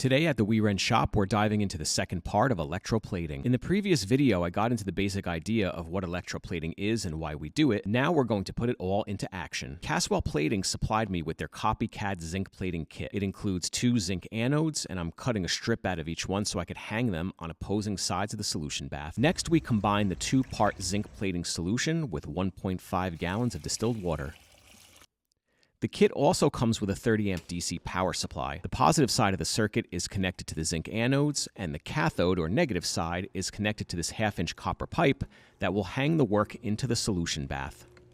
Today at the WeRent shop, we're diving into the second part of electroplating. In the previous video, I got into the basic idea of what electroplating is and why we do it. Now we're going to put it all into action. Caswell Plating supplied me with their copycat zinc plating kit. It includes 2 zinc anodes, and I'm cutting a strip out of each one so I could hang them on opposing sides of the solution bath. Next, we combine the 2-part zinc plating solution with 1.5 gallons of distilled water. The kit also comes with a 30-amp DC power supply. The positive side of the circuit is connected to the zinc anodes, and the cathode, or negative side, is connected to this 1/2-inch copper pipe that will hang the work into the solution bath.